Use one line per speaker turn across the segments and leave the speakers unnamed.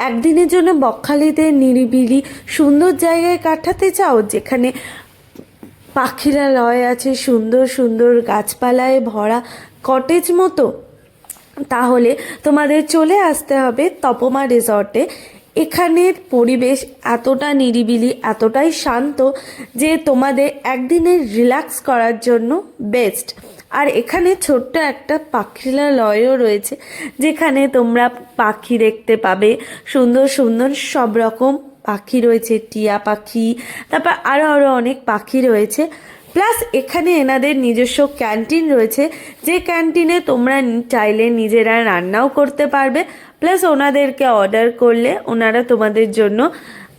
একদিনের জন্য বকখালিতে নিরিবিলি সুন্দর জায়গায় কাটাতে চাও, যেখানে পাখিরা লয় আছে, সুন্দর সুন্দর গাছপালায় ভরা কটেজ মতো, তাহলে তোমাদের চলে আসতে হবে তপমা রিসর্টে। এখানের পরিবেশ এতটা নিরিবিলি, এতটাই শান্ত যে তোমাদের একদিনের রিল্যাক্স করার জন্য বেস্ট। আর এখানে ছোট্ট একটা পাখিরালয়ও রয়েছে, যেখানে তোমরা পাখি দেখতে পাবে, সুন্দর সুন্দর সব রকম পাখি রয়েছে, টিয়া পাখি, তারপর আরও আরও অনেক পাখি রয়েছে। প্লাস এখানে এনাদের নিজস্ব ক্যান্টিন রয়েছে, যে ক্যান্টিনে তোমরা চাইলে নিজেরা রান্নাও করতে পারবে, প্লাস ওনাদেরকে অর্ডার করলে ওনারা তোমাদের জন্য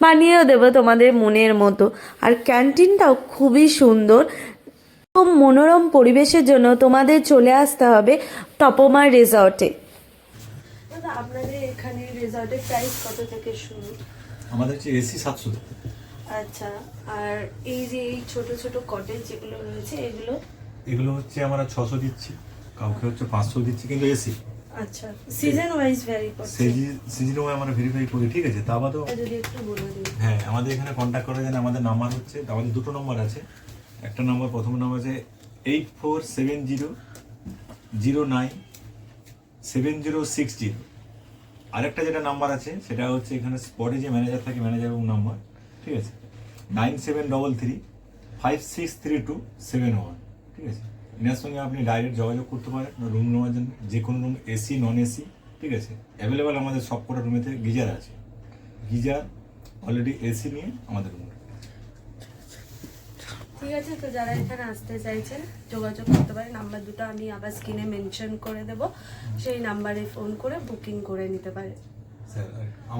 বানিয়েও দেবে তোমাদের মনের মতো। আর ক্যান্টিনটাও খুবই সুন্দর। মনোরম পরিবেশের জন্য তোমাদের চলে আসতে হবে তপমা রিসর্টে। আপনাদের এখানে রিসর্টের প্রাইস কত থেকে শুরু?
আমাদের হচ্ছে এসি 700।
আচ্ছা, আর এই যে এই ছোট ছোট কটেজ যেগুলো রয়েছে
এগুলো হচ্ছে আমরা 600 দিচ্ছি, কাউকে হচ্ছে 500 দিচ্ছি, কিন্তু এসি।
আচ্ছা, সিজন ওয়াইজ ভ্যারি করছে।
সিজন ওয়াইজ আমরা ভেরিফাই করি, ঠিক আছে? তা বাদেও
যদি একটু বলে দিন।
হ্যাঁ, আমাদের এখানে কন্ট্যাক্ট করা যায়। আমাদের নাম্বার হচ্ছে, আমাদের দুটো নম্বর আছে। একটা নম্বর, প্রথম নম্বর আছে 8470097060। আরেকটা যেটা নাম্বার আছে সেটা হচ্ছে এখানে স্পটে যে ম্যানেজার থাকে, ম্যানেজার এবং নাম্বার, ঠিক আছে, 9733563271, ঠিক আছে? এনার সঙ্গে আপনি ডাইরেক্ট যোগাযোগ করতে পারেন রুম নেওয়ার জন্য, যে কোনো রুম, এসি নন এসি, ঠিক আছে? অ্যাভেলেবেল আমাদের সব কটা রুমেতে গিজার আছে, গিজার অলরেডি এসি নিয়ে আমাদের রুম।
ঠিক আছে, তো যারা এখানে আসতে চাইছেন যোগাযোগ করতে পারেন। নাম্বার দুটো আমি আবার স্ক্রিনে মেনশন করে দেব, সেই নাম্বারে ফোন করে বুকিং করে নিতে পারেন।
স্যার আমার